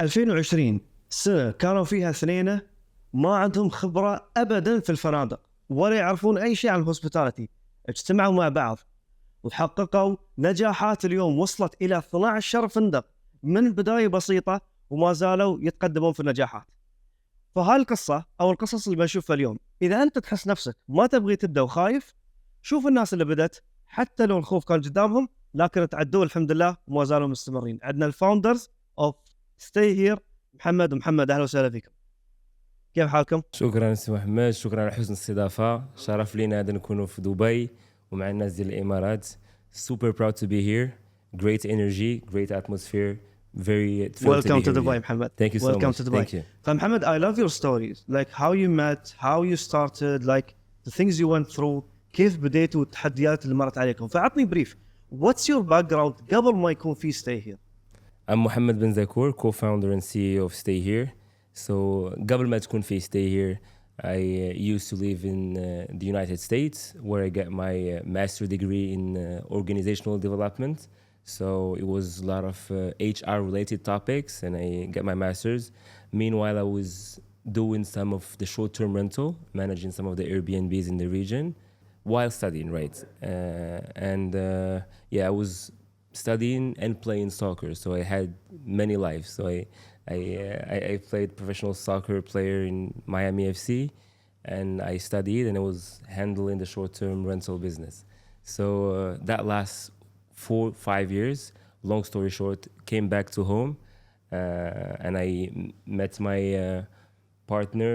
2020 سنة كانوا فيها اثنين ما عندهم خبرة أبدا في الفنادق ولا يعرفون أي شيء عن الهوسبيتاليتي، اجتمعوا مع بعض وحققوا نجاحات. اليوم وصلت إلى 12 فندق من بداية بسيطة وما زالوا يتقدمون في النجاحات. فهالقصة أو القصص اللي بنشوفها اليوم، إذا أنت تحس نفسك ما تبغي تبدأ وخايف، شوف الناس اللي بدأت حتى لو الخوف كان قدامهم لكن تعدوا الحمد لله وما زالوا مستمرين. عندنا الفاوندرز اوف ستي هير محمد ومحمد، اهلا وسهلا فيكم. كيف حالكم؟ شكرا سي محمد، شكرا على حسن الاستضافه. شرف لينا هذا نكونوا في دبي ومع الناس ديال الامارات. super proud to be here. Great energy, great atmosphere. Very thrilled welcome to be to Dubai here. محمد. Thank you so welcome much. to Dubai. Thank you. فمحمد, I love your stories, like how you met, how you started, like the things you went through. كيف بديتوا التحديات اللي مرت عليكم؟ فعطني بريف. What's your background قبل ما يكون في stay here? I'm Mohammed bin Zakour, co-founder and CEO of Stay Here. So قبل ما تكون في Stay Here, I used to live in the United States where I got my master degree in organizational development. So it was a lot of HR related topics and I got my master's. Meanwhile, I was doing some of the short-term rental, managing some of the Airbnbs in the region while studying, right? I was studying and playing soccer, so I had many lives. So I played professional soccer player in Miami FC, and I studied and I was handling the short-term rental business. So that lasts 4-5 years. Long story short, came back to home, and I met my partner,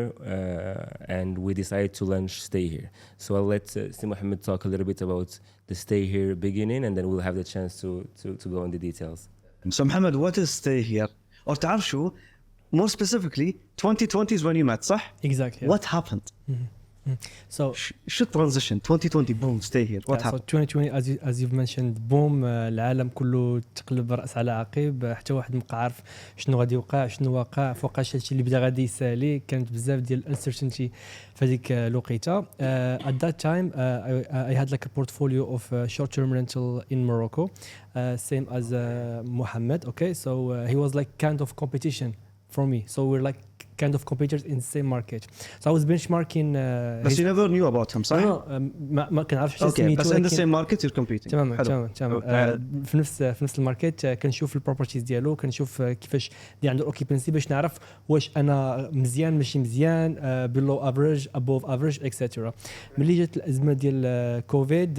and we decided to launch Stay Here. So I'll let Si Mohammed talk a little bit about the Stay Here beginning, and then we'll have the chance to go into details. So Mohammed, what is Stay Here? Or تعرف شو? More specifically, 2020 is when you met, صح? Exactly. What happened? So شو transition 2020 boom stay here what happened? So 2020 as you've mentioned boom, العالم كله تقلب رأس على عقب، حتى واحد مابقى عارف شنو غادي يوقع، شنو واقع، فوقاش هادشي اللي بدا غادي يسالي. كانت بزاف ديال uncertainty في هذيك الوقيته. At that time I had like a portfolio of short-term rental in Morocco, same as Mohammed. Okay, so he was like kind of competition for me, so we're like kind of competitors in the same market. So I was benchmarking. But you never knew about him, صح؟ ما كنعرفش حتى سميتو. بس in the same market you're competing. تماما. في نفس الماركت كنشوف البروبرتيز ديالو، كنشوف كيفاش دي عنده اوكيبنسي باش نعرف واش انا مزيان ماشي مزيان، below average above average etc. ملي جات الازمه ديال كوفيد،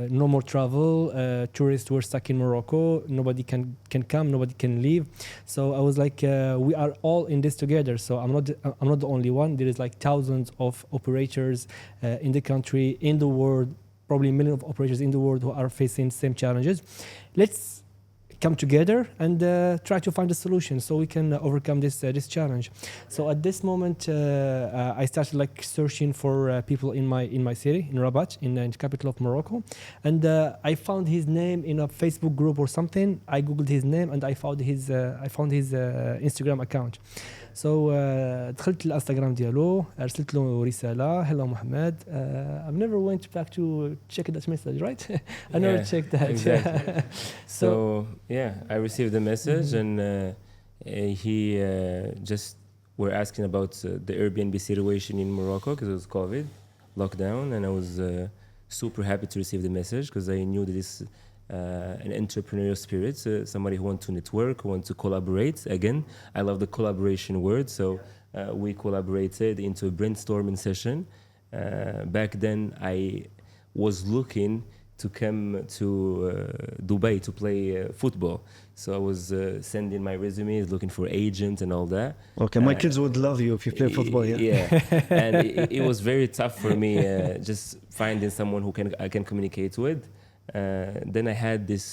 no more travel, tourists were stuck in Morocco, nobody can come, nobody can leave. So I was like we are all in this together. So I'm not the only one. There is like thousands of operators in the country, in the world, probably millions of operators in the world who are facing same challenges. Let's come together and try to find a solution so we can overcome this challenge. So at this moment I started like searching for people in my city, in Rabat, in the capital of Morocco, and I found his name in a Facebook group or something. I googled his name and I found his Instagram account. So دخلت الانستغرام ديالو، ارسلت له رساله hello Mohammed, I've never went back to check that message, right? I never checked that. Exactly. So I received the message and he just were asking about the Airbnb situation in Morocco because it was COVID lockdown, and I was super happy to receive the message because I knew that this an entrepreneurial spirit, somebody who wants to network, who wants to collaborate. Again, I love the collaboration word. So we collaborated into a brainstorming session. Back then, I was looking to come to Dubai to play football. So I was sending my resumes, looking for agents and all that. Okay, my kids would love you if you play football. Yeah. And it was very tough for me just finding someone who I can communicate with. Then I had this,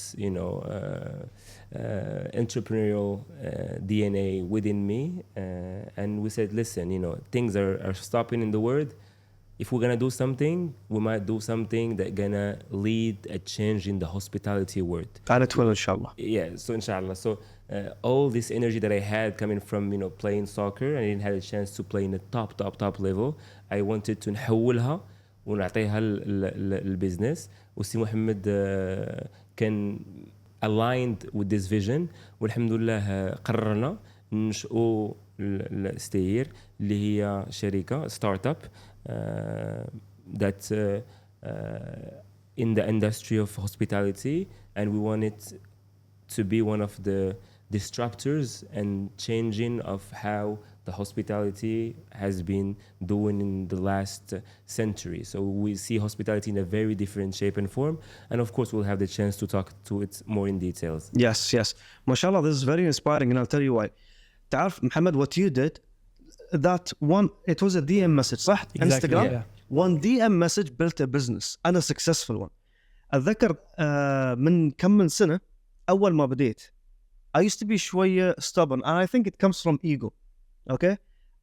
entrepreneurial DNA within me, and we said, listen, things are stopping in the world. If we're gonna do something, we might do something that's gonna lead a change in the hospitality world. على تويل إن شاء الله. Yeah, so inshallah. So all this energy that I had coming from playing soccer, I didn't have a chance to play in the top level. I wanted to نحولها ونعطيها البيزنس. وسي محمد كان aligned with this vision, والحمد لله قررنا نشأوا ستير اللي هي شركة ستارت اب that in the industry of hospitality, and we wanted to be one of the disruptors and changing of how the hospitality has been doing in the last century. So we see hospitality in a very different shape and form, and of course we'll have the chance to talk to it more in details. Yes. MashaAllah, this is very inspiring, and I'll tell you why. تعرف Muhammad, what you did, that one, it was a DM message, صح؟ Instagram. yeah. One DM message built a business, and a successful one. أتذكر من كم من سنة أول ما بديت I used to be شوية stubborn, and I think it comes from ego. Okay?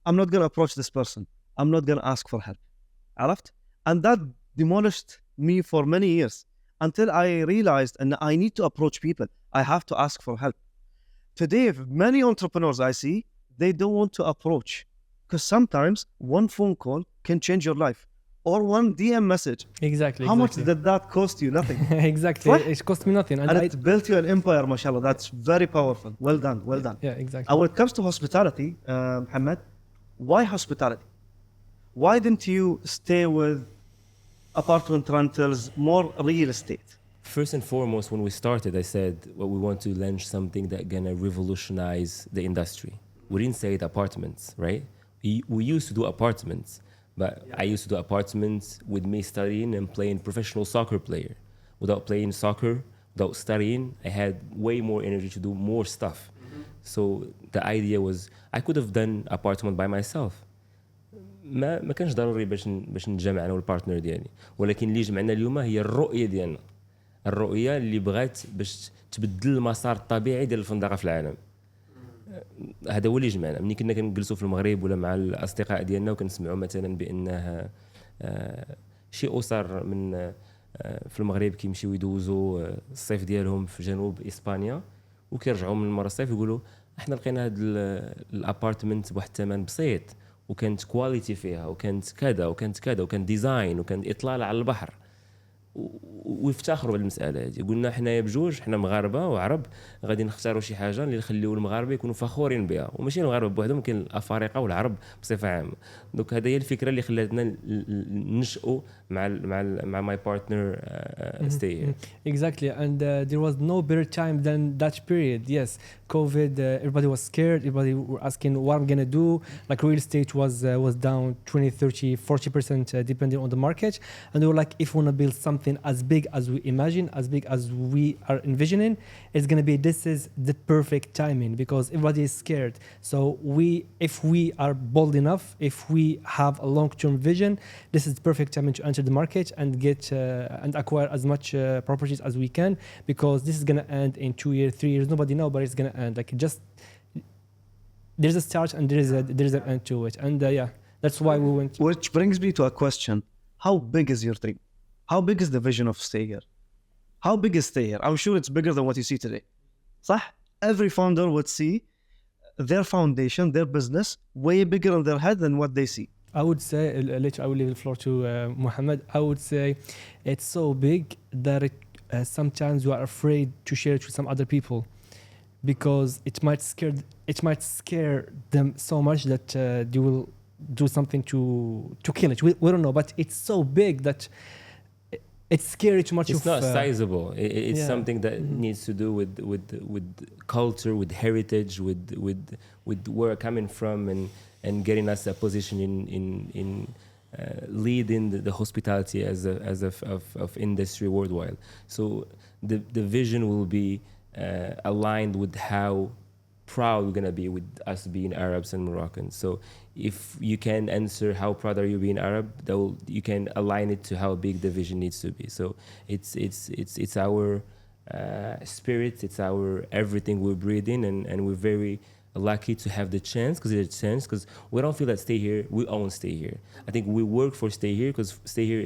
I'm not going to approach this person. I'm not going to ask for help. عرفت? And that demolished me for many years until I realized and I need to approach people. I have to ask for help. Today, many entrepreneurs I see, they don't want to approach because sometimes one phone call can change your life, or one DM message. Exactly. How much did that cost you? Nothing. Exactly. What? It cost me nothing. And it built you an empire, mashallah. That's very powerful. Well done. Well done. Yeah, exactly. And when it comes to hospitality, Muhammad, why hospitality? Why didn't you stay with apartment rentals, more real estate? First and foremost, when we started, I said, well, we want to launch something that's gonna revolutionize the industry. We didn't say it apartments, right? We used to do apartments, but I used to do apartments with me studying and playing professional soccer player. Without playing soccer, without studying, I had way more energy to do more stuff. So the idea was I could have done apartment by myself. ما كانش ضروري باش نتجمع انا والبارتنر ديالي، ولكن اللي جمعنا اليوم هي الرؤيه ديالنا، الرؤيه اللي بغات باش تبدل المسار الطبيعي ديال الفندقه في العالم. هذا هو اللي جمعنا. ملي كنا كنجلسوا في المغرب ولا مع الاصدقاء ديالنا وكنسمعوا مثلا بانه شي اسر من في المغرب كيمشيو يدوزوا الصيف ديالهم في جنوب اسبانيا وكيرجعوا من مره الصيف يقولوا احنا لقينا هذا الابارتمنت بواحد الثمن بسيط وكانت كواليتي فيها وكانت كذا وكانت كذا وكان ديزاين وكان اطلاله على البحر، ويفتخروا بالمساله هذه. قلنا حنايا بجوج، حنا مغاربه وعرب، غادي نختاروا شي حاجه اللي نخليو المغاربه يكونوا فخورين بها، وماشي المغاربه بوحدهم، كاين الافارقه والعرب بصفه عامه. دونك هذه هي الفكره اللي خلاتنا ننشئوا مع my partner stay here. Exactly, and there was no better time than that period. Yes, COVID, everybody was scared, everybody were asking what I'm gonna do. Like real estate was down 20, 30, 40% depending on the market, and they were like, if we want to build something as big as we imagine, as big as we are envisioning, it's gonna be, this is the perfect timing because everybody is scared. So if we are bold enough, if we have a long-term vision, this is the perfect timing to enter the market and get and acquire as much properties as we can, because this is gonna end in 2 years, 3 years. Nobody knows, but it's gonna end. Like just there's a start and there's an end to it, and yeah, that's why we went. Which brings me to a question: how big is your dream? How big is the vision of Stay Here? How big is Stay Here? I'm sure it's bigger than what you see today. صح? Every founder would see their foundation, their business, way bigger in their head than what they see. I would say, later I will leave the floor to Mohammed. I would say it's so big that sometimes you are afraid to share it with some other people, because it might scare them so much that they will do something to kill it. We don't know, but it's so big that it's scary too much. It's not sizable. It's something that needs to do with culture, with heritage, with where we're coming from, and getting us a position in leading the hospitality of industry worldwide. So the vision will be aligned with how proud we're gonna be with us being Arabs and Moroccans. So if you can answer how proud are you being Arab, you can align it to how big the vision needs to be. So it's our spirit, it's our everything we're breathing, and we're very lucky to have the chance, because we don't feel that Stay Here, we own Stay Here. I think we work for Stay Here because Stay Here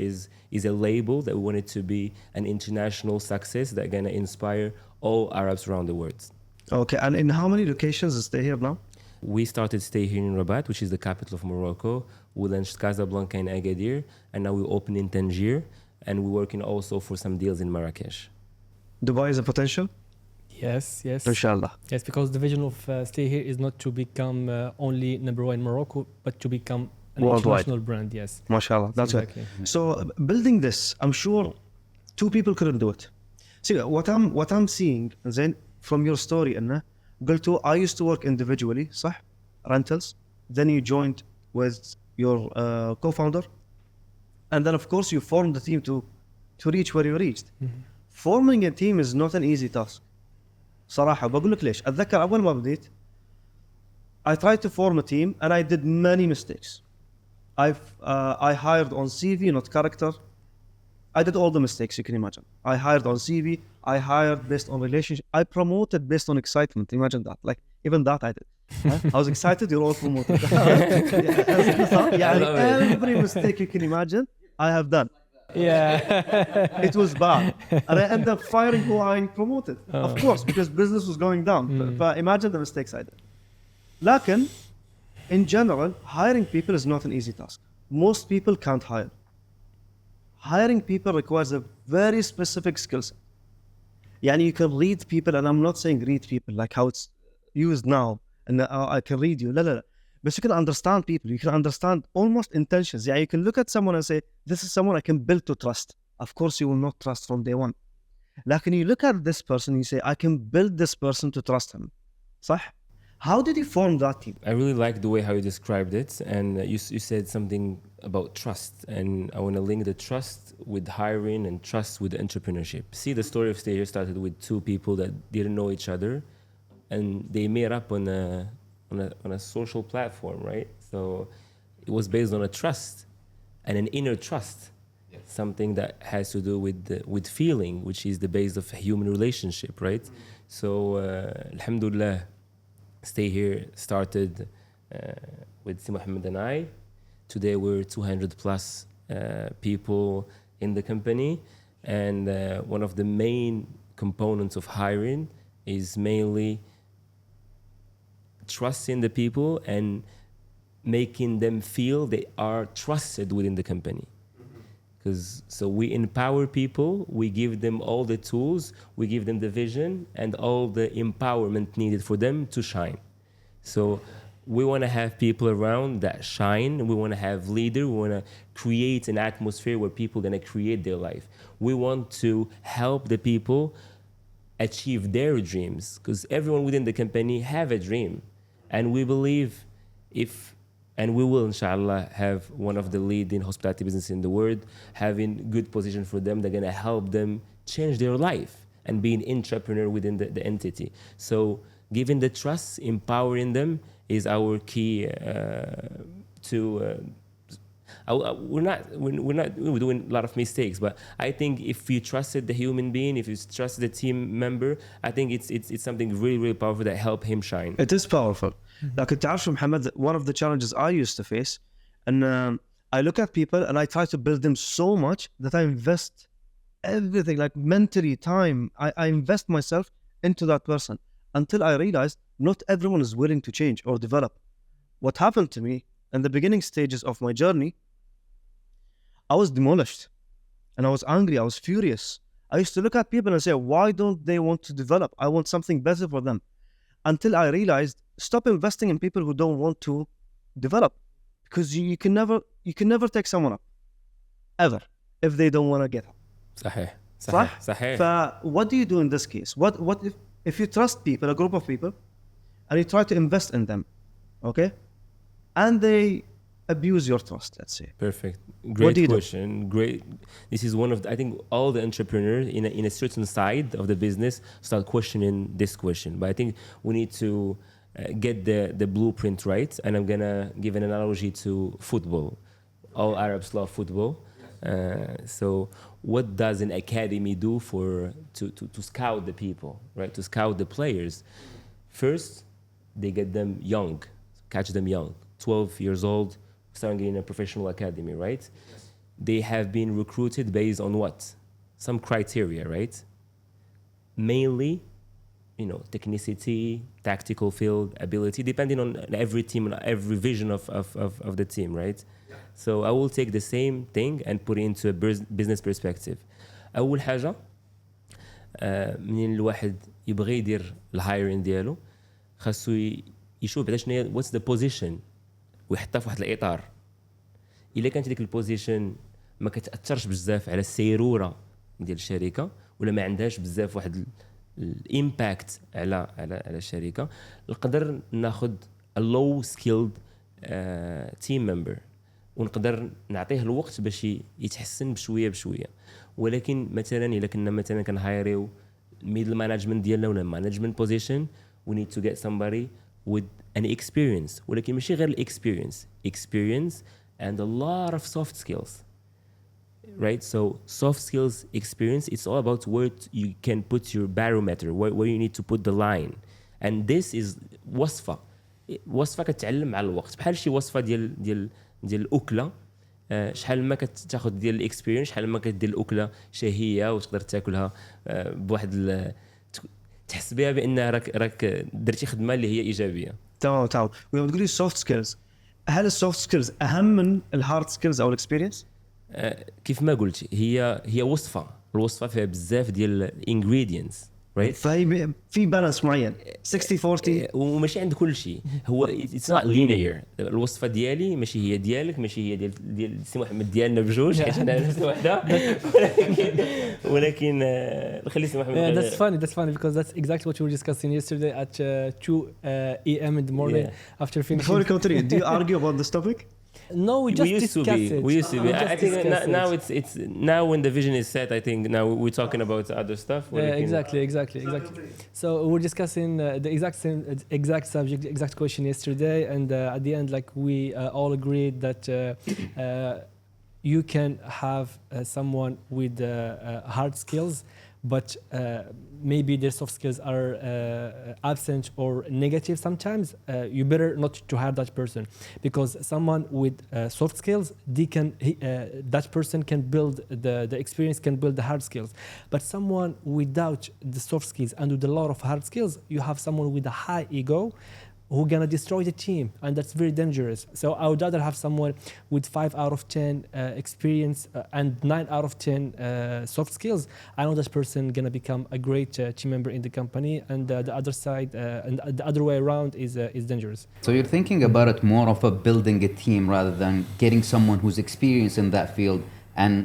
is a label that we want it to be an international success that's gonna inspire all Arabs around the world. Okay, and in how many locations is Stay Here now? We started Stay Here in Rabat, which is the capital of Morocco. We launched Casablanca in Agadir, and now we open in Tangier, and we're working also for some deals in Marrakesh. Dubai is a potential? Yes, yes. inshallah. Yes, because the vision of Stay Here is not to become only number one in Morocco, but to become an Worldwide. international brand. Yes, MashaAllah, that's right. exactly. So building this, I'm sure two people couldn't do it. See what I'm seeing then from your story, Anna, قلتوا I used to work individually, صح? Rentals. Then you joined with your co-founder, and then of course you formed the team to reach where you reached. Forming a team is not an easy task. صراحة بقول لك ليش. أتذكر أول ما بديت I tried to form a team and I did many mistakes. I hired on CV, not character. I did all the mistakes you can imagine. I hired on CV. I hired based on relationship. I promoted based on excitement. Imagine that. Like even that I did. I was excited. You're all promoted. Yeah, every mistake you can imagine, I have done. Yeah. It was bad, and I ended up firing who I promoted. Of course, because business was going down. But imagine the mistakes I did. لكن in general, hiring people is not an easy task. Most people can't hire. Hiring people requires a very specific skill set. Yani you can read people, and I'm not saying read people like how it's used now, and I can read you. لا. But you can understand people. You can understand almost intentions. Yeah, you can look at someone and say, this is someone I can build to trust. Of course, you will not trust from day one. Like when you look at this person, you say, I can build this person to trust him. صح? How did you form that team? I really like the way how you described it, and you said something about trust, and I want to link the trust with hiring and trust with entrepreneurship. See, the story of Stay Here started with two people that didn't know each other, and they met up on a social platform, right? So it was based on a trust and an inner trust, something that has to do with feeling, which is the base of a human relationship, right? So alhamdulillah, Stay Here started with Si Mohammed and I. Today we're 200 plus people in the company, and one of the main components of hiring is mainly trusting the people and making them feel they are trusted within the company. So we empower people, we give them all the tools, we give them the vision and all the empowerment needed for them to shine. So we want to have people around that shine. We want to have leaders. We want to create an atmosphere where people are going to create their life. We want to help the people achieve their dreams, because everyone within the company have a dream. And we believe and we will, inshallah, have one of the leading hospitality business in the world, having good position for them. They're going to help them change their life and be an entrepreneur within the entity. So giving the trust, empowering them is our key we're doing a lot of mistakes, but I think if you trusted the human being, if you trusted the team member, I think it's something really, really powerful that help him shine. It is powerful. Like تعرف Muhammad, one of the challenges I used to face, and I look at people and I try to build them so much that I invest everything, like mentally, time. I invest myself into that person until I realized not everyone is willing to change or develop. What happened to me in the beginning stages of my journey, I was demolished and I was angry. I was furious. I used to look at people and say, why don't they want to develop? I want something better for them. Until I realized, stop investing in people who don't want to develop, because you can never take someone up ever if they don't want to get up. صحيح. What do you do in this case? What if you trust people, a group of people, and you try to invest in them, okay, and they abuse your trust, let's say? Perfect. Great question. Great. This is one of I think all the entrepreneurs in a certain side of the business start questioning this question. But I think we need to get the blueprint right. And I'm gonna give an analogy to football. All Arabs love football. So what does an academy do to scout the people, right? To scout the players. First, they get them young, catch them young, 12 years old, starting in a professional academy, right? Yes. They have been recruited based on what? Some criteria, right? Mainly, technicity, tactical field, ability, depending on every team and every vision of the team, right? Yeah. So I will take the same thing and put it into a business perspective. أول حاجة من الواحد يبغي يدير الهايرين ديالو خاصو يشوف بعدا شنو هي واتس ذا بوزيشن ويحطها في واحد الاطار. الا كانت ديك البوزيشن ما كتاثرش بزاف على السيروره ديال الشركه ولا ما عندهاش بزاف واحد الامباكت على الشركه، نقدر ناخذ اللو سكيلد تيم ممبر ونقدر نعطيه الوقت باش يتحسن بشويه بشويه. ولكن مثلا الا كنا مثلا كنهايريو ميدل مانجمنت ديالنا ولا مانجمنت بوزيشن we need to get somebody with an experience، ولكن ماشي غير experience and a lot of soft skills, right? So soft skills experience, it's all about where you can put your barometer, where you need to put the line, and this is وصفه كتعلم مع الوقت، بحال شي وصفه ديال الاكله. شحال ما كتاخذ ديال الاكسبيرينس شحال ما كدير الاكله شهيه وتقدر تاكلها بواحد تحس بها بان راك درتي خدمه اللي هي ايجابيه. تمام. ولما تقولي سوفت سكيلز، هل السوفت سكيلز اهم من الهارد سكيلز او الاكسبيرينس؟ كيف ما قلت هي وصفه، الوصفه فيها بزاف ديال الانجريدينتس، right؟ فهي في بالانس معين 60-40 وماشي عند كل شيء. هو it's not linear. الوصفه ديالي ماشي هي ديالك، ماشي هي ديال سي محمد ديالنا بجوج، حيت حنا نفس وحده. ولكن نخلي سي محمد. That's funny because that's exactly what we were discussing yesterday at 2 a.m. in the morning after finishing. Before we continue, do you argue about this topic? No, we just used discussed it. We used to be. I think now it's now when the vision is set, I think now we're talking about other stuff. Exactly. So we're discussing the exact subject, exact question yesterday, and at the end, like we all agreed that you can have someone with hard skills, but maybe their soft skills are absent or negative sometimes. You better not to hire that person, because someone with soft skills, that person can build the experience, can build the hard skills. But someone without the soft skills and with a lot of hard skills, you have someone with a high ego who's gonna destroy the team, and that's very dangerous. So I would rather have someone with 5 out of 10 experience and 9 out of 10 soft skills. I know this person gonna become a great team member in the company, and the other side and the other way around is dangerous. So you're thinking about it more of a building a team rather than getting someone who's experienced in that field and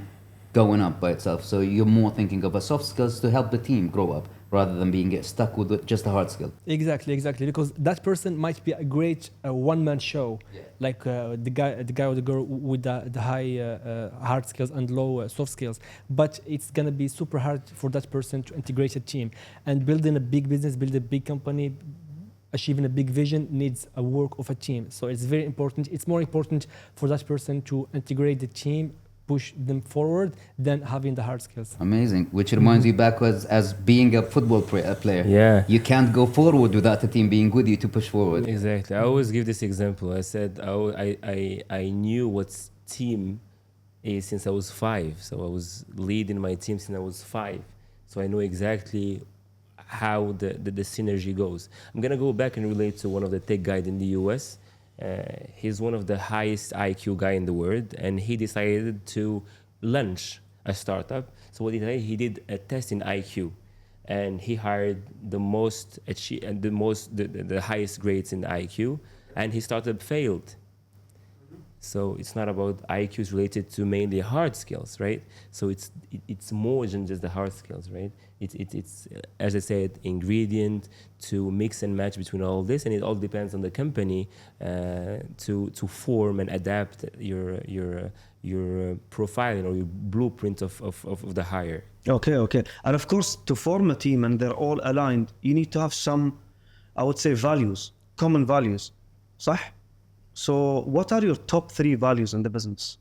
going up by itself. So you're more thinking of a soft skills to help the team grow up, rather than being stuck with just a hard skill. Exactly, because that person might be a great one-man show, like the guy or the girl with the high hard skills and low soft skills. But it's gonna be super hard for that person to integrate a team, and building a big business, build a big company, achieving a big vision needs a work of a team. So it's very important. It's more important for that person to integrate the team, push them forward, than having the hard skills. Amazing. Which reminds you backwards as being a football player. Yeah. You can't go forward without a team being with you to push forward. Exactly. I always give this example. I said I knew what team is since I was 5. So I was leading my team since I was 5. So I know exactly how the synergy goes. I'm gonna go back and relate to one of the tech guys in the US. He's one of the highest IQ guy in the world, and he decided to launch a startup. So what did he did a test in IQ, and he hired the highest grades in IQ, and his startup failed. So it's not about IQs related to mainly hard skills, right? So it's more than just the hard skills, right? It's as I said, ingredient to mix and match between all this, and it all depends on the company to form and adapt your profile or your blueprint of the hire. Okay. And of course, to form a team and they're all aligned, you need to have some, I would say, values, common values. صح? So what are your top 3 values in the business?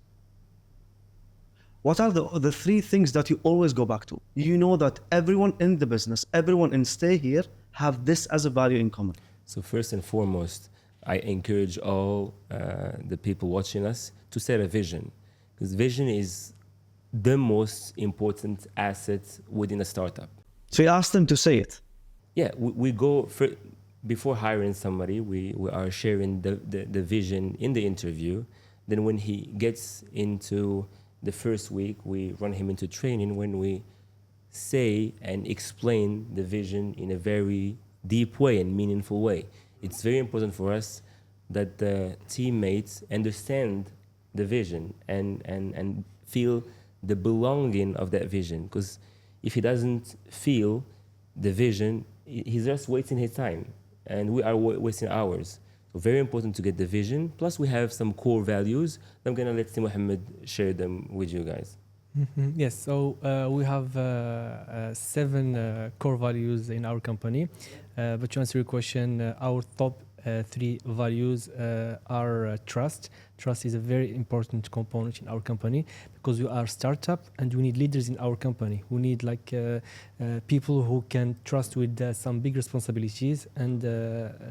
What are the 3 things that you always go back to? You know that everyone in the business, everyone in Stay Here have this as a value in common. So first and foremost, I encourage all the people watching us to set a vision, because vision is the most important asset within a startup. So you ask them to say it. Yeah, we go for, before hiring somebody, we are sharing the vision in the interview. Then when he gets into the first week, we run him into training. When we say and explain the vision in a very deep way and meaningful way. It's very important for us that the teammates understand the vision and feel the belonging of that vision. Because if he doesn't feel the vision, he's just wasting his time, and we are wasting ours. So very important to get the vision. Plus we have some core values. I'm gonna let Mohammed share them with you guys. Yes, so we have 7 core values in our company. But to answer your question, our top 3 values are trust. Trust is a very important component in our company because we are a startup and we need leaders in our company. We need people who can trust with some big responsibilities, and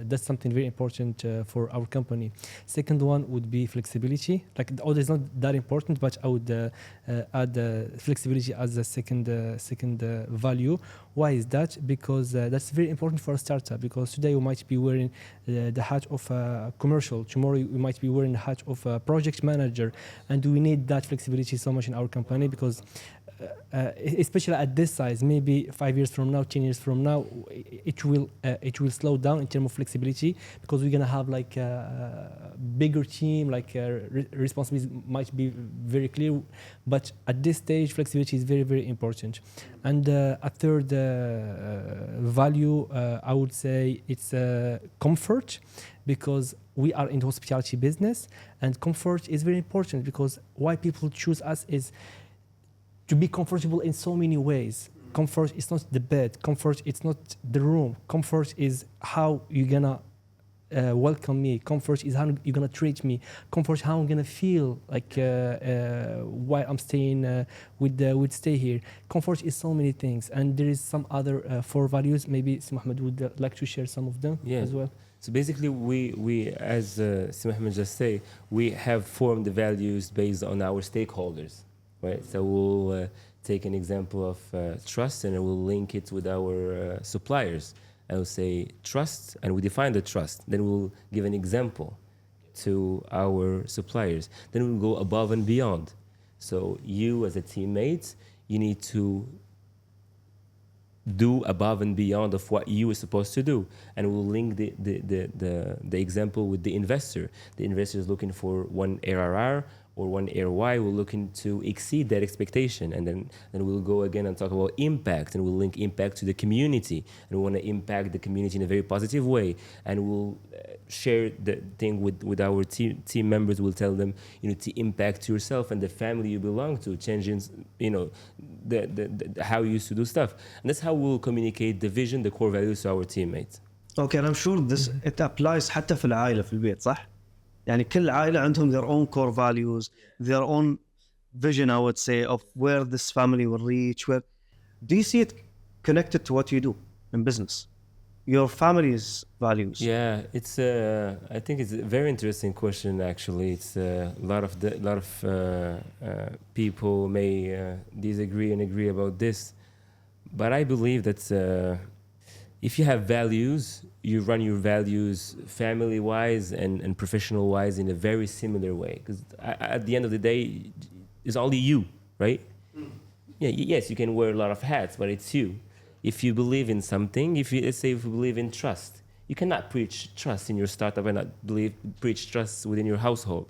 that's something very important for our company. Second one would be flexibility. Like the order is not that important, but I would add flexibility as a second value. Why is that? Because that's very important for a startup, because today you might be wearing the hat of a commercial, tomorrow you might be wearing the hat of a project manager, and we need that flexibility so much in our company because especially at this size, maybe 5 years from now, 10 years from now, it will slow down in terms of flexibility because we're gonna have like a bigger team, responsibilities might be very clear, but at this stage, flexibility is very, very important. And a third value, I would say it's comfort, because we are in the hospitality business, and comfort is very important because why people choose us is to be comfortable in so many ways. Comfort is not the bed. Comfort is not the room. Comfort is how you're gonna welcome me. Comfort is how you're gonna treat me. Comfort how I'm gonna feel while I'm staying with stay here. Comfort is so many things, and there is some other 4 values. Maybe Mohammed would like to share some of them as well. So basically, we as Mohammed just say, we have formed the values based on our stakeholders. Right. So we'll take an example of trust, and we'll link it with our suppliers. I will say trust, and we define the trust. Then we'll give an example to our suppliers. Then we'll go above and beyond. So you, as a teammate, you need to do above and beyond of what you are supposed to do, and we'll link the example with the investor. The investor is looking for 1 ARR or 1 ROI. We're looking to exceed that expectation, and then we'll go again and talk about impact, and we'll link impact to the community, and we want to impact the community in a very positive way, and we'll share the thing with our team members. We'll tell them, to impact yourself and the family you belong to, changing, the how you used to do stuff, and that's how we'll communicate the vision, the core values to our teammates. Okay, and I'm sure this it applies حتى في العائلة في البيت, صح؟ يعني كل عائلة عندهم their own core values, their own vision, I would say, of where this family will reach. Where do you see it connected to what you do in business? Your family's values. Yeah, it's I think it's a very interesting question. Actually, it's a lot of people may disagree and agree about this, but I believe that if you have values, you run your values family-wise and professional-wise in a very similar way. Because at the end of the day, it's only you, right? Yeah, yes, you can wear a lot of hats, but it's you. If you believe in something, let's say if you believe in trust, you cannot preach trust in your startup and not preach trust within your household,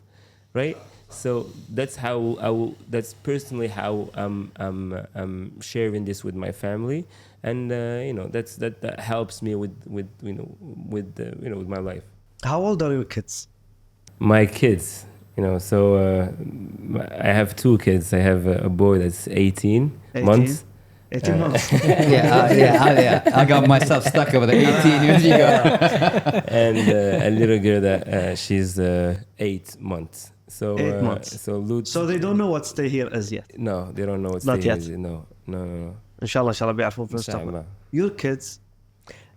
right? So that's that's personally how I'm sharing this with my family, and that helps me with my life. How old are your kids? My kids, so I have 2 kids. I have a boy that's 18 months. 18 months. yeah. I got myself stuck over the 18 years ago. And a little girl that she's 8 months. So 8 months. So they don't know what stay here is yet. No, they don't know what Not stay yet. is. No. إن شاء الله بيعرفون في إن شاء المستقبل. الله. Your kids.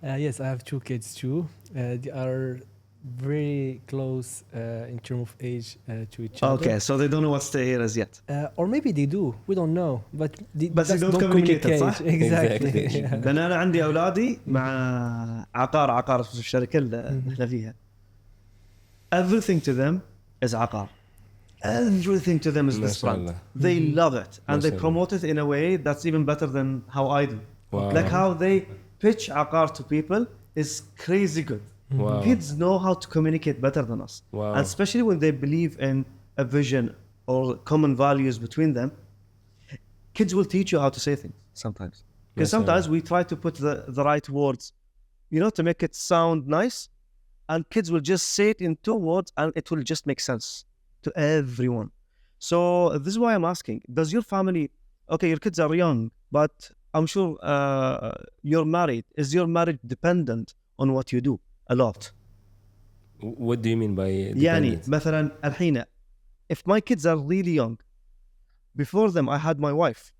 Yes, I have 2 kids too. They are very close in terms of age to each other. Okay, so they don't know what stay here is yet. Or maybe they do. We don't know. But they they don't communicate it, صح؟ Exactly. Exactly. Yeah. لأن أنا عندي أولادي مع عقار الشركة اللي إحنا فيها. Everything to them is عقار. Everything to them is this brand. MashaAllah. They love it, and they MashaAllah. promote it in a way that's even better than how I do. Wow. Like how they pitch AKAAR to people is crazy good. Wow. Kids know how to communicate better than us. Wow. And especially when they believe in a vision or common values between them, kids will teach you how to say things sometimes. Because sometimes we try to put the right words, to make it sound nice, and kids will just say it in 2 words and it will just make sense to everyone. So this is why I'm asking, does your family, okay, your kids are young, but I'm sure you're married. Is your marriage dependent on what you do a lot? What do you mean by يعني dependent? مثلا الحين if my kids are really young, before them I had my wife.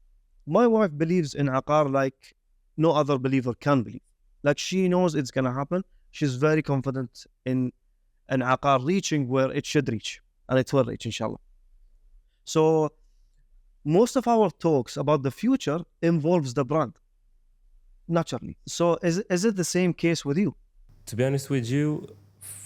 My wife believes in AKAAR like no other believer can believe. Like she knows it's gonna happen. She's very confident in an AKAAR reaching where it should reach, and it will reach, inshallah. So most of our talks about the future involves the brand, naturally. So is it the same case with you? To be honest with you,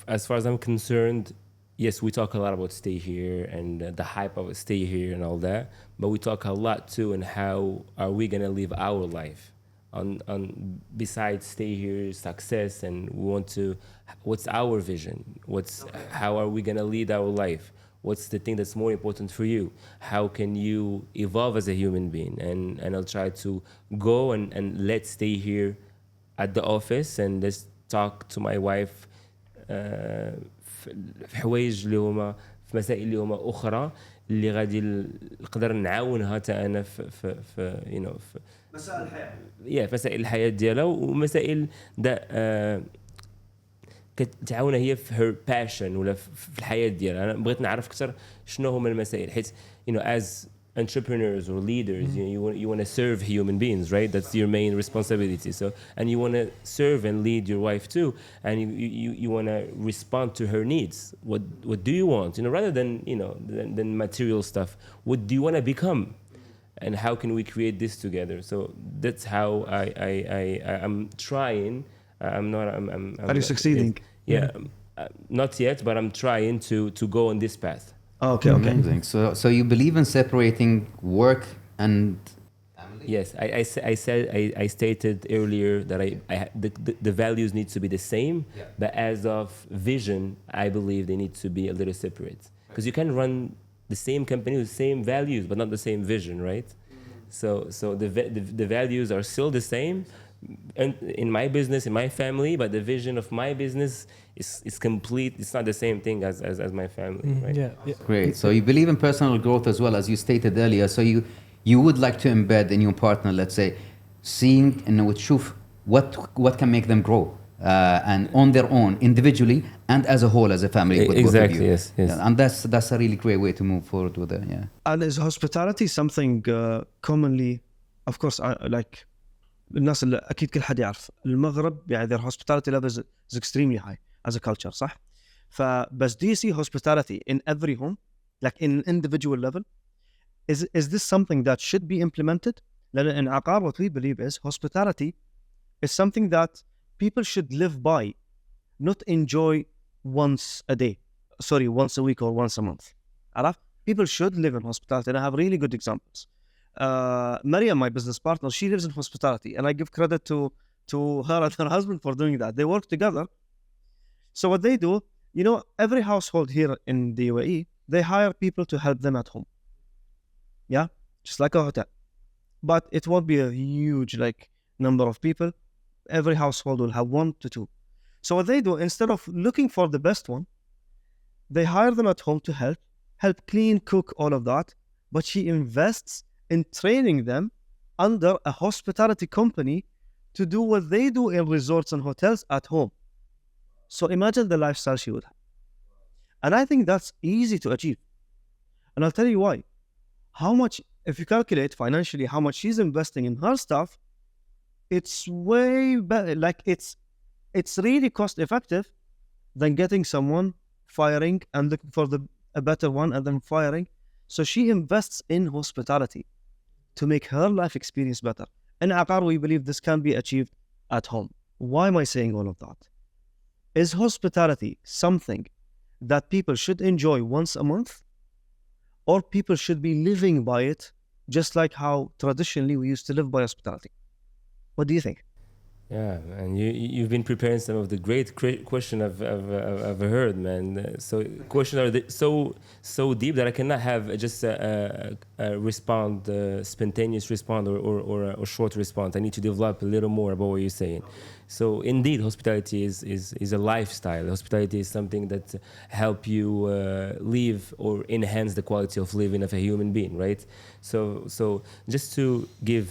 as far as I'm concerned, yes, we talk a lot about stay here and the hype of stay here and all that, but we talk a lot too on how are we gonna live our life on besides stay here, success, and we want to, what's our vision? How are we gonna lead our life? What's the thing that's more important for you? How can you evolve as a human being? And I'll try to go and let's stay here at the office and let's talk to my wife في حوايج اللي هما في مسائل اللي هما اخرى اللي غادي نقدر نعاونها حتى انا في في مسائل الحياة. في مسائل الحياه ديالها ومسائل كتعاونها هي في her passion ولا في الحياه ديالها. انا بغيت نعرف اكثر شنو هما المسائل حيت as entrepreneurs or leaders, you want to serve human beings, right? That's your main responsibility. So, and you want to serve and lead your wife too, and you want to respond to her needs. What do you want? Rather than than material stuff. What do you want to become? And how can we create this together? So that's how I'm trying. I'm not. I'm Are you succeeding? Yeah, not yet, but I'm trying to go on this path. Okay. Amazing. So you believe in separating work and family? Yes, I stated earlier that the values need to be the same, but as of vision, I believe they need to be a little separate. Because you can run the same company with the same values, but not the same vision, right? So the values are still the same, and in my business, in my family, but the vision of my business is complete. It's not the same thing as my family, right? Yeah. Great. So you believe in personal growth as well, as you stated earlier. So you would like to embed in your partner, let's say, seeing and وتشوف what can make them grow and on their own individually and as a whole as a family. With both of Exactly. you. Yes. Yeah, and that's a really great way to move forward with it. Yeah. And is hospitality something commonly, of course, like الناس اللي أكيد كل حد يعرف المغرب their hospitality level is extremely high as a culture, صح؟ فبس do you see hospitality in every home, like in an individual level? Is this something that should be implemented? لأن in AKAAR what we believe is hospitality is something that people should live by, not enjoy once a week or once a month. عرفت؟ People should live in hospitality, and I have really good examples. Maria, my business partner, she lives in hospitality, and I give credit to her and her husband for doing that. They work together. So what they do, every household here in the UAE, they hire people to help them at home. Yeah, just like a hotel. But it won't be a huge number of people. Every household will have 1 to 2. So what they do, instead of looking for the best one, they hire them at home to help clean, cook, all of that. But she invests in training them under a hospitality company to do what they do in resorts and hotels at home. So imagine the lifestyle she would have. And I think that's easy to achieve. And I'll tell you why. How much, if you calculate financially how much she's investing in her stuff, it's way better. It's really cost effective than getting someone, firing and looking for a better one and then firing. So she invests in hospitality to make her life experience better. In AKAAR, we believe this can be achieved at home. Why am I saying all of that? Is hospitality something that people should enjoy once a month? or people should be living by it, just like how traditionally we used to live by hospitality? What do you think? Yeah, and you've been preparing some of the great question I've heard, man. So questions are so deep that I cannot have just a respond, spontaneous respond or a short response. I need to develop a little more about what you're saying. So indeed, hospitality is a lifestyle. Hospitality is something that help you live or enhance the quality of living of a human being, right? So just to give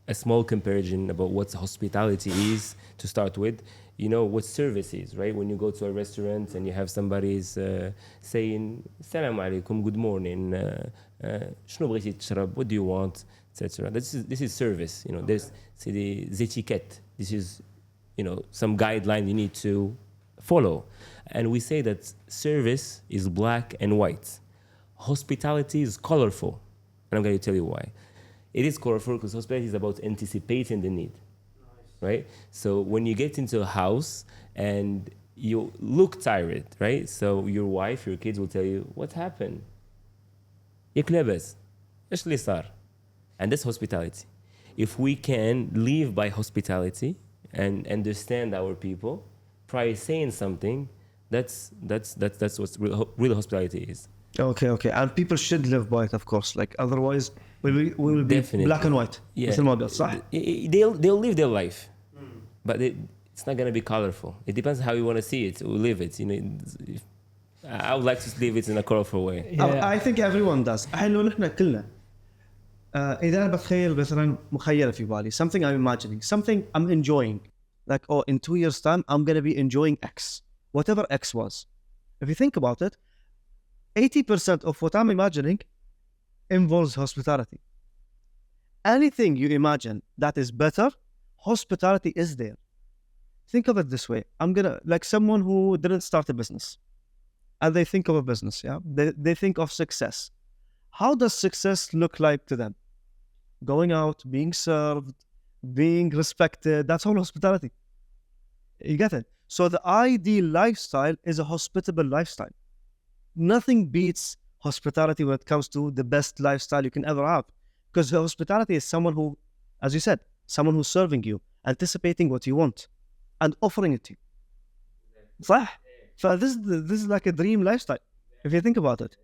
a small comparison about what hospitality is to start with, you know what service is, right? When you go to a restaurant and you have somebody's saying "Salam alaikum, good morning, شنو بغيتي تشرب, what do you want, etc. This is service. You know, there's the etiquette. This is, you know, some guideline you need to follow. And we say that service is black and white. Hospitality is colorful, and I'm going to tell you why. It is colorful because hospitality is about anticipating the need, right? So when you get into a house and you look tired, right? So your wife, your kids will tell you, what happened? ياك لاباس؟ إيش اللي صار? And that's hospitality. If we can live by hospitality and understand our people, by saying something, that's what real hospitality is. Okay. And people should live by it, of course. Like otherwise, we will be Definitely. black and white. Yeah. مثل ما قلت صح؟ They'll live their life, but it's not gonna be colorful. It depends how you want to see it or live it. You know, I would like to live it in a colorful way. Yeah. I think everyone does. لو نحن كلنا إذا أنا بتخيل مثلا مخيلة في بالي, something I'm imagining, something I'm enjoying, like, oh, in 2 years time I'm gonna be enjoying X, whatever X was. If you think about it, 80% of what I'm imagining involves hospitality. Anything you imagine that is better, hospitality is there. Think of it this way. I'm gonna, like someone who didn't start a business and they think of a business, yeah? They think of success. How does success look like to them? Going out, being served, being respected, that's all hospitality. You get it? So the ideal lifestyle is a hospitable lifestyle. Nothing beats hospitality when it comes to the best lifestyle you can ever have. Because hospitality is someone who, as you said, someone who's serving you, anticipating what you want, and offering it to you. صح? So this is like a dream lifestyle, if you think about it.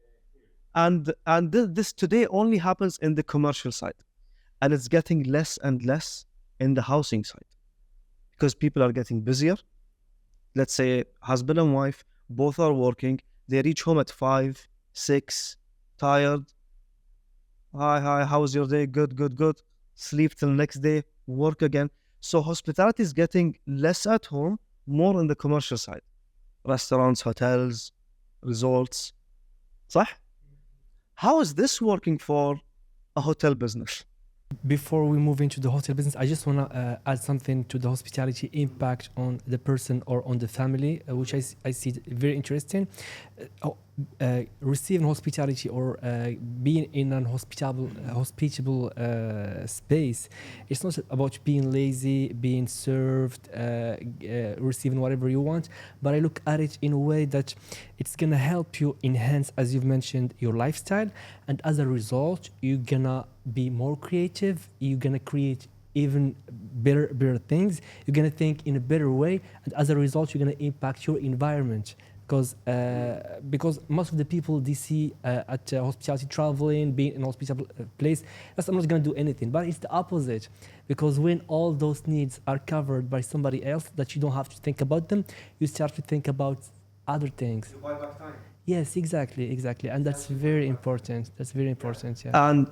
And this today only happens in the commercial side. And it's getting less and less in the housing side. Because people are getting busier. Let's say husband and wife, both are working. They reach home at 5, 6, tired. Hi, how was your day? Good. Sleep till next day, work again. So hospitality is getting less at home, more on the commercial side. Restaurants, hotels, resorts. صح? How is this working for a hotel business? Before we move into the hotel business, I just want to add something to the hospitality impact on the person or on the family, which I see very interesting. Receiving hospitality or being in an hospitable space, it's not about being lazy, being served, receiving whatever you want, but I look at it in a way that it's going to help you enhance, as you've mentioned, your lifestyle, and as a result, you're going to be more creative, you're going to create even better things, you're going to think in a better way, and as a result, you're going to impact your environment. Because most of the people they see at hospitality traveling, being in a hospitable place, that's I'm not going to do anything. But it's the opposite, because when all those needs are covered by somebody else that you don't have to think about them, you start to think about other things. You buy back time. Yes, exactly, and that's very important. That's very important. Yeah. And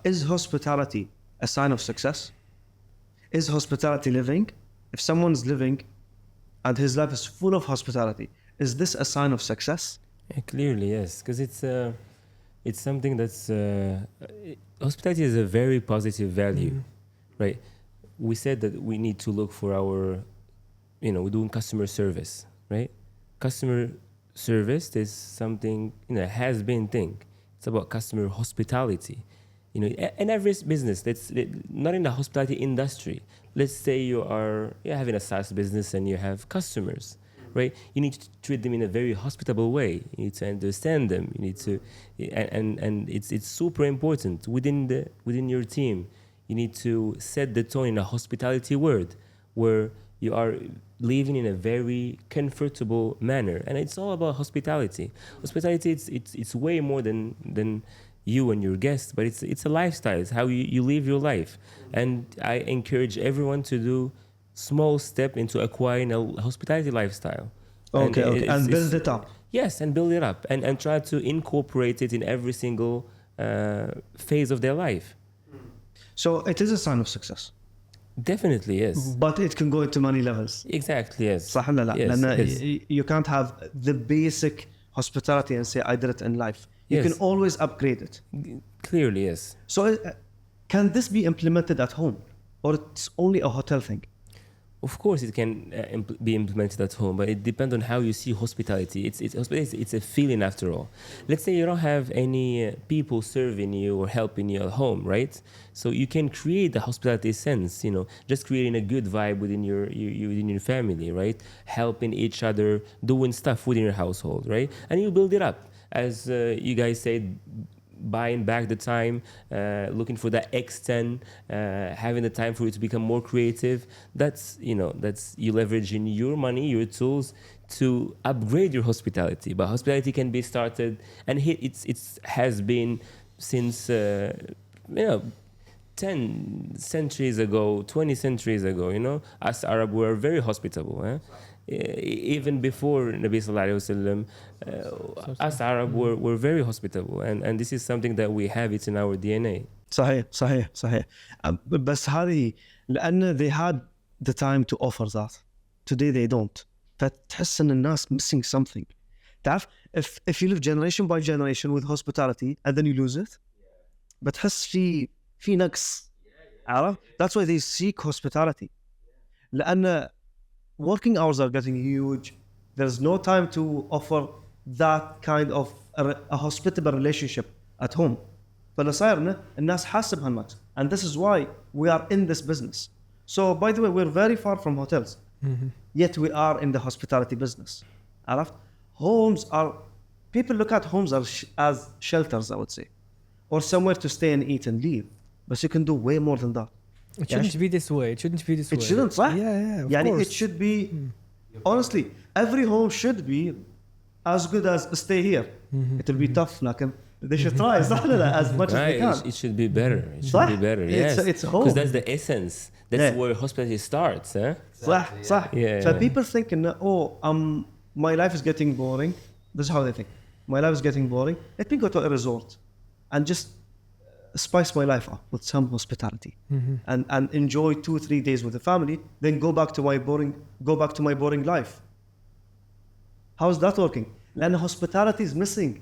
is hospitality a sign of success? Is hospitality living? If someone's living and his life is full of hospitality, is this a sign of success? Yeah, clearly, yes, because it's something that's hospitality is a very positive value, right? We said that we need to look for our, we're doing customer service, right? Customer service is something, has been thing. It's about customer hospitality. In every business, that's not in the hospitality industry. Let's say you are having a SaaS business and you have customers. right? You need to treat them in a very hospitable way. You need to understand them. You need to, and it's super important within your team. You need to set the tone in a hospitality word where you are living in a very comfortable manner, and it's all about hospitality. Hospitality, it's way more than you and your guests, but it's a lifestyle. It's how you live your life, and I encourage everyone to do small step into acquiring a hospitality lifestyle. Okay, and build it up. Yes, and build it up, and try to incorporate it in every single phase of their life. So it is a sign of success. Definitely, yes. But it can go into many levels. Exactly, yes. صح ولا لا؟ Yes, لأن yes. you can't have the basic hospitality and say I did it in life. You Yes. can always upgrade it. Clearly, yes. So can this be implemented at home, or it's only a hotel thing? Of course, it can be implemented at home, but it depends on how you see hospitality. Hospitality, it's a feeling after all. Let's say you don't have any people serving you or helping you at home, right? So you can create the hospitality sense, just creating a good vibe within your family, right? Helping each other, doing stuff within your household, right? And you build it up, as you guys said. Buying back the time, looking for that X10, having the time for you to become more creative. That's you leveraging your money, your tools to upgrade your hospitality. But hospitality can be started, and it has been since 10 centuries ago, 20 centuries ago. Us Arab were very hospitable. Even before Nabi Sallallahu Alaihi Wasallam, us Arab were very hospitable, and this is something that we have. It's in our DNA. صحيح. بس هذه لأن they had the time to offer that. Today they don't. فتحس إن الناس missing something. تعرف if you live generation by generation with hospitality and then you lose it, بتحس في نقص. عرفت؟ That's why they seek hospitality. لأن working hours are getting huge. There's no time to offer that kind of a hospitable relationship at home. فاللي صاير إنه الناس حاسة بهالنقص. And this is why we are in this business. So by the way, we're very far from hotels. Yet we are in the hospitality business. عرفت? Homes are, people look at homes as shelters, I would say, or somewhere to stay and eat and leave. But you can do way more than that. It shouldn't be this way. It shouldn't be this way. It shouldn't, صح? Yeah, of يعني course. it should be, honestly, every home should be as good as stay here. It will be tough, لكن they should try صح ولا لا? As much as they Right, can. it should be better. It should صح؟ be better. Yes, It's a home. because that's the essence. That's Yeah. where hospitality starts. صح. Yeah. So people think, my life is getting boring. This is how they think. My life is getting boring. Let me go to a resort and just spice my life up with some hospitality and enjoy 2-3 days with the family. Then go back to my boring life. How is that working? لأن hospitality is missing.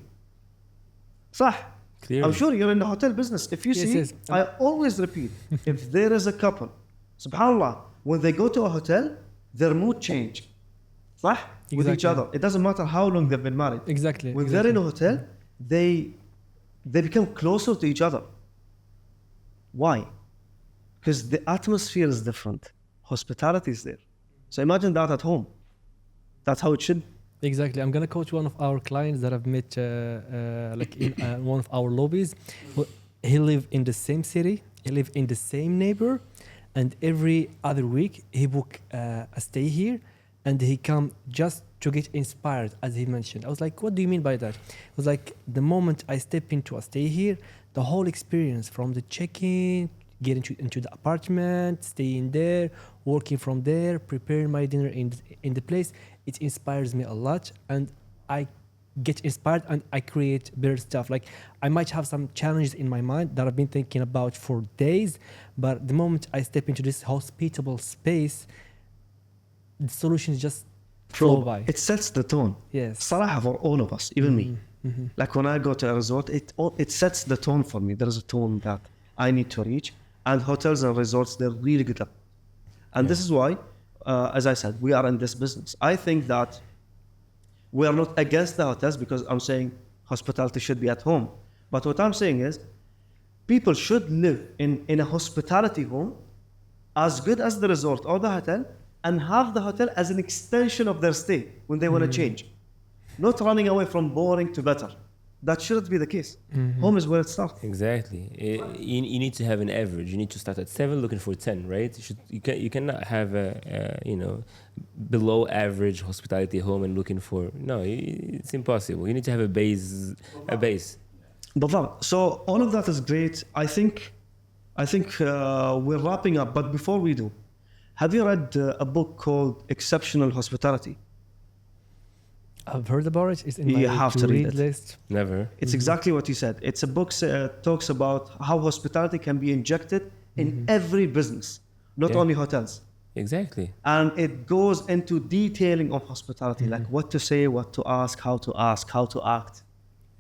صح. Clearly. I'm sure you're in the hotel business. If you see, yes. I always repeat, if there is a couple, subhanallah, when they go to a hotel, their mood change. صح? With each Exactly. other. It doesn't matter how long they've been married. Exactly. When they're in a hotel, they become closer to each other. Why? Because the atmosphere is different. Hospitality is there. So imagine that at home. That's how it should be. Exactly. I'm gonna quote one of our clients that I've met, like in one of our lobbies. He lived in the same city. He lived in the same neighbor, and every other week he book a stay here, and he come just to get inspired, as he mentioned. I was like, "What do you mean by that?" It was like the moment I step into a stay here, the whole experience from the check-in, getting into the apartment, staying there, working from there, preparing my dinner in the place. It inspires me a lot, and I get inspired and I create better stuff. Like I might have some challenges in my mind that I've been thinking about for days, but the moment I step into this hospitable space, the solutions just flow by. It sets the tone. Yes. صراحة for all of us, even me. Like when I go to a resort, it sets the tone for me. There is a tone that I need to reach, and hotels and resorts, they're really good at. And this is why, as I said, we are in this business. I think that we are not against the hotels because I'm saying hospitality should be at home. But what I'm saying is, people should live in a hospitality home as good as the resort or the hotel, and have the hotel as an extension of their stay when they want to change. Not running away from boring to better. That shouldn't be the case. Home is where it starts. Exactly. You need to have an average. You need to start at 7 looking for 10, right? You cannot have a below average hospitality home and looking for, no, it's impossible. You need to have a base. بالضبط. So all of that is great. I think we're wrapping up, but before we do, have you read a book called Exceptional Hospitality? I've heard about it. It's in You my have to to read read it. list. Never. It's exactly what you said. It's a book talks about how hospitality can be injected in every business, not Yeah. only hotels. Exactly. And it goes into detailing of hospitality, like what to say, what to ask, how to act.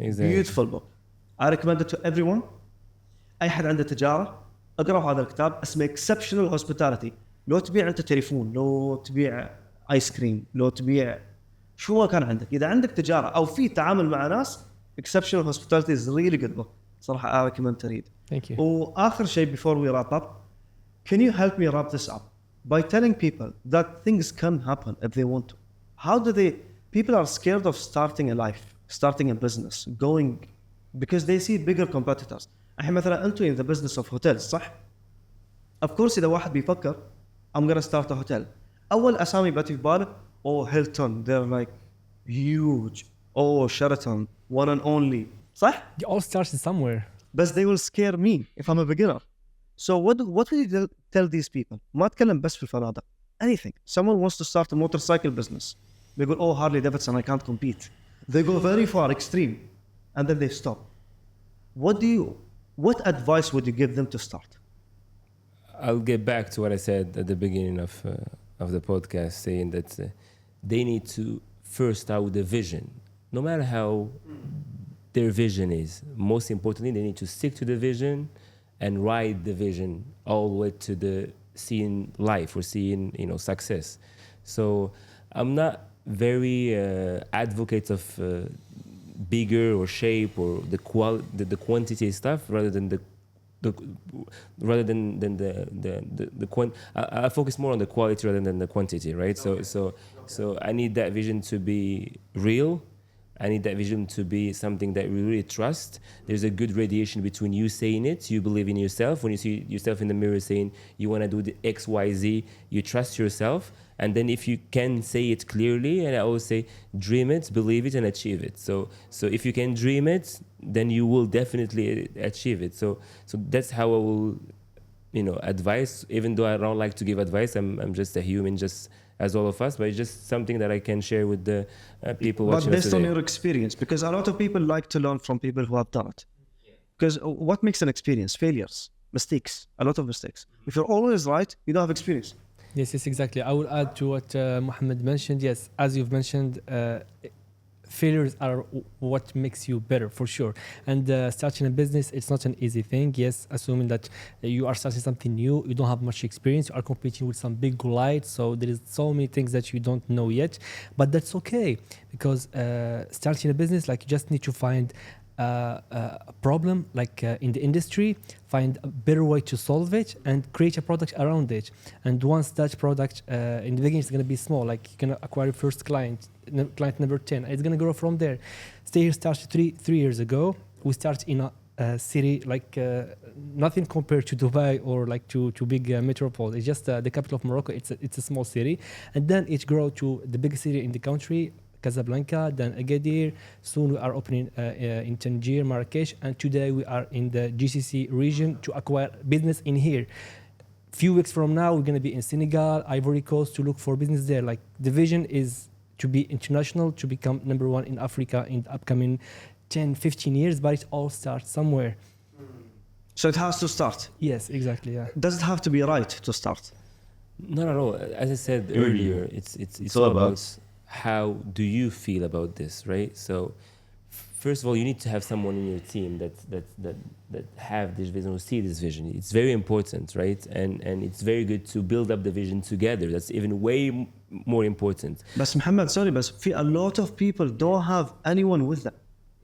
Exactly. Beautiful book. I recommend it to everyone. أي حد عنده تجارة اقرأوا هذا الكتاب اسمه Exceptional Hospitality. لو تبيع أنت تليفون، لو تبيع آيس كريم، لو تبيع شو ما كان عندك، إذا عندك تجارة أو في تعامل مع ناس، Exceptional Hospitality is really good book. صراحة I recommend to read. Thank you. وآخر شيء before we wrap up, can you help me wrap this up by telling people that things can happen if they want to? How do they? People are scared of starting a life, starting a business, going because they see bigger competitors. الحين مثلا أنتوا in the business of hotels صح؟ Of course إذا واحد بيفكر I'm gonna start a hotel. أول أسامي بتجي في بالك Hilton, they're like huge. Sheraton, one and only. صح؟ It all starts somewhere. But they will scare me if I'm a beginner. So what will you tell these people? ما أتكلم بس في الفنادق. Anything. Someone wants to start a motorcycle business. They go, Harley Davidson, I can't compete. They go very far, extreme, and then they stop. What advice would you give them to start? I'll get back to what I said at the beginning of the podcast, saying that they need to first start with the vision. No matter how their vision is, most importantly, they need to stick to the vision and ride the vision all the way to the seeing life or seeing success. So I'm not very advocate of bigger or shape or the quantity stuff rather than I focus more on the quality rather than the quantity, right? So I need that vision to be real. I need that vision to be something that we really trust. There's a good radiation between you saying it, you believe in yourself. When you see yourself in the mirror saying you want to do the X, Y, Z, you trust yourself. And then if you can say it clearly, and I always say, dream it, believe it, and achieve it. So if you can dream it, then you will definitely achieve it. So that's how I will, advise. Even though I don't like to give advice, I'm just a human, just as all of us. But it's just something that I can share with the people watching But us based today. on your experience, because a lot of people like to learn from people who have done it. Because what makes an experience? Failures, mistakes, a lot of mistakes. If you're always right, you don't have experience. Yes, exactly. I will add to what Mohammed mentioned. Yes, as you've mentioned, failures are what makes you better for sure. And starting a business, it's not an easy thing. Yes, assuming that you are starting something new, you don't have much experience, you are competing with some big Goliaths, so there is so many things that you don't know yet. But that's okay, because starting a business, like, you just need to find a problem in the industry, find a better way to solve it, and create a product around it. And once that product in the beginning is going to be small, like you can acquire your first client number 10, and it's going to grow from there. Stay Here started three years ago. We started in a city like nothing compared to Dubai or like to big metropole. It's just the capital of Morocco. It's a small city, and then it grew to the biggest city in the country, Casablanca, then Agadir. Soon we are opening in Tangier, Marrakesh, and today we are in the GCC region to acquire business in here. Few weeks from now, we're going to be in Senegal, Ivory Coast to look for business there. Like, the vision is to be international, to become number one in Africa in the upcoming 10, 15 years, but it all starts somewhere. So it has to start. Yes, exactly, yeah. Does it have to be right to start? Not at all. As I said earlier, it's all about how do you feel about this, right? So first of all, you need to have someone in your team that have this vision or see this vision. It's very important, right? And it's very good to build up the vision together. That's even way more important. بس محمد, sorry, بس في a lot of people don't have anyone with them.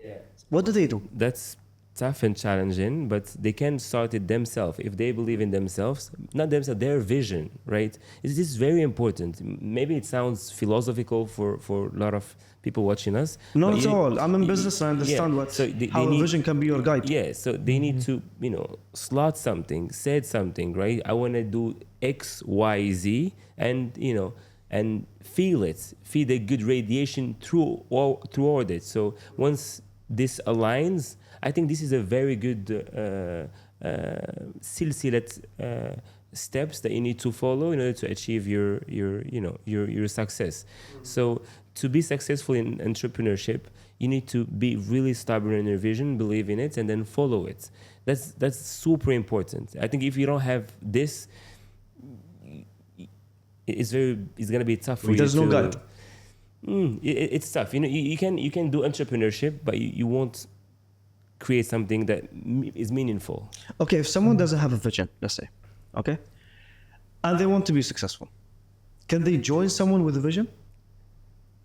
Yeah. What do they do? That's tough and challenging, but they can start it themselves if they believe in themselves, not themselves, their vision, right? This is very important. Maybe it sounds philosophical for a lot of people watching us. Not but at all. I'm in business and I understand how a vision can be your guide. Yeah, so they need to, slot something, said something, right? I want to do X, Y, Z, and, and feel the good radiation toward it. So once this aligns, I think this is a very good silsilat steps that you need to follow in order to achieve your success. So to be successful in entrepreneurship, you need to be really stubborn in your vision, believe in it, and then follow it. That's super important. I think if you don't have this, it's gonna be tough for you. There's no guide. It's tough. You can do entrepreneurship, but you won't create something that is meaningful. Okay, if someone doesn't have a vision, let's say, okay, and they want to be successful, can they join someone with a vision?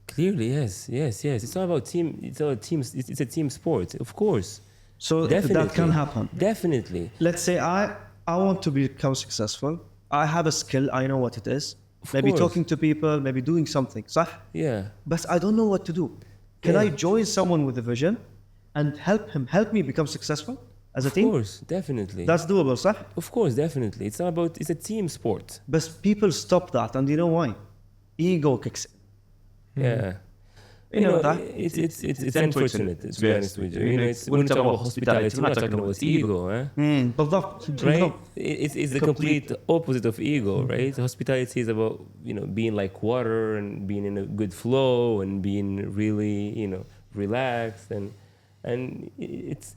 Clearly, yes. It's not about team. It's about teams. It's a team sport, of course. So that can happen. Definitely. Let's say I want to become successful. I have a skill. I know what it is. Maybe course. talking to people, maybe doing something. صح? Yeah. But I don't know what to do. Can Yeah. I join someone with a vision and help me become successful as a team? Of course, definitely. That's doable, صح? Of course, definitely. It's a team sport. But people stop that, and you know why? Ego kicks in. Yeah. You know that? It's unfortunate, to be honest with you. When we talk about hospitality, we're not talking about ego, بالضبط. right? It's the complete opposite of ego, right? Hospitality is about, being like water and being in a good flow and being really, relaxed and it's,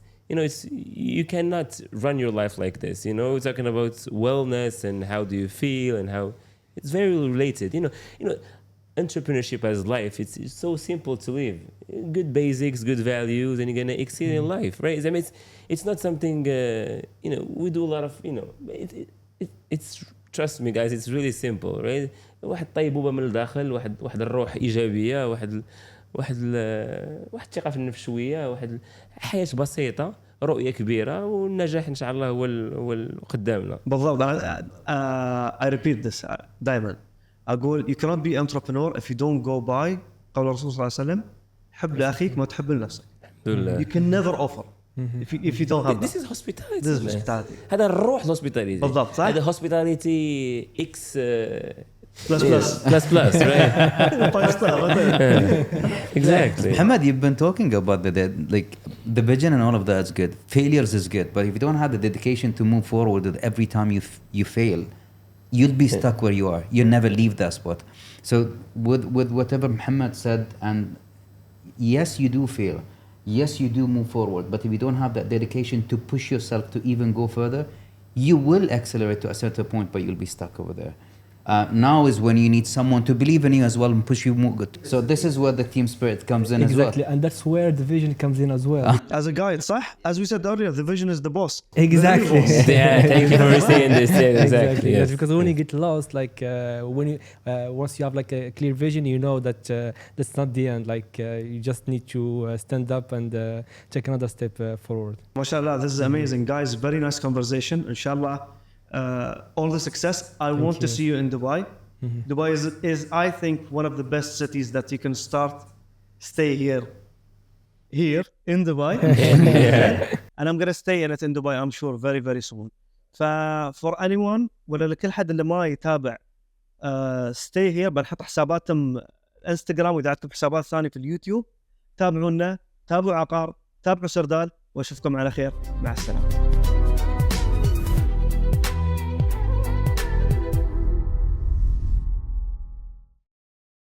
you cannot run your life like this, We're talking about wellness and how do you feel and how it's very related, entrepreneurship as life, it's so simple to live. Good basics, good values, and you're gonna excel in life, right? I mean, it's not something, we do a lot of, it's trust me guys, it's really simple, right? واحد طيبوبة من الداخل، واحد الروح إيجابية، واحد الثقة في النفس شوية، واحد حياة بسيطة، رؤية كبيرة، والنجاح إن شاء الله هو قدامنا. بالضبط. I repeat this دائما. أقول you cannot be entrepreneur if you don't go by قول الرسول صلى الله عليه وسلم حب لأخيك ما تحب لنفسك. You can never offer if you don't have This that. is hospitality. This is hospitality. هذا الروح hospitality. بالضبط صح؟ هذا hospitality X plus right? 5 star. Exactly. Muhammad, you've been talking about the vision and all of that is good. Failures is good, but if you don't have the dedication to move forward, every time you fail, you'll be stuck where you are. You'll never leave that spot. So with whatever Muhammad said, and yes, you do fail. Yes, you do move forward. But if you don't have that dedication to push yourself to even go further, you will accelerate to a certain point, but you'll be stuck over there. Now is when you need someone to believe in you as well and push you more good. So this is where the team spirit comes in as well. Exactly, and that's where the vision comes in as well. As a guide, صح? As we said earlier, the vision is the boss. Exactly. Yeah, thank you for saying this. Yeah, exactly. Yes, Yes. because when you get lost, when you once you have like a clear vision, you know that that's not the end. You just need to stand up and take another step forward. MashaAllah, this is amazing, guys. Very nice conversation. Inshallah, all the success. I want to see you in Dubai. Dubai is I think one of the best cities that you can stay here in Dubai. And I'm gonna stay in it in Dubai, I'm sure, very very soon. For anyone ولا لكل حد اللي ما يتابع stay here، بنحط حساباتهم انستغرام، واذا عندكم حسابات ثانيه في اليوتيوب تابعونا، تابعوا عقار، تابعوا سردال، واشوفكم على خير. مع السلامه.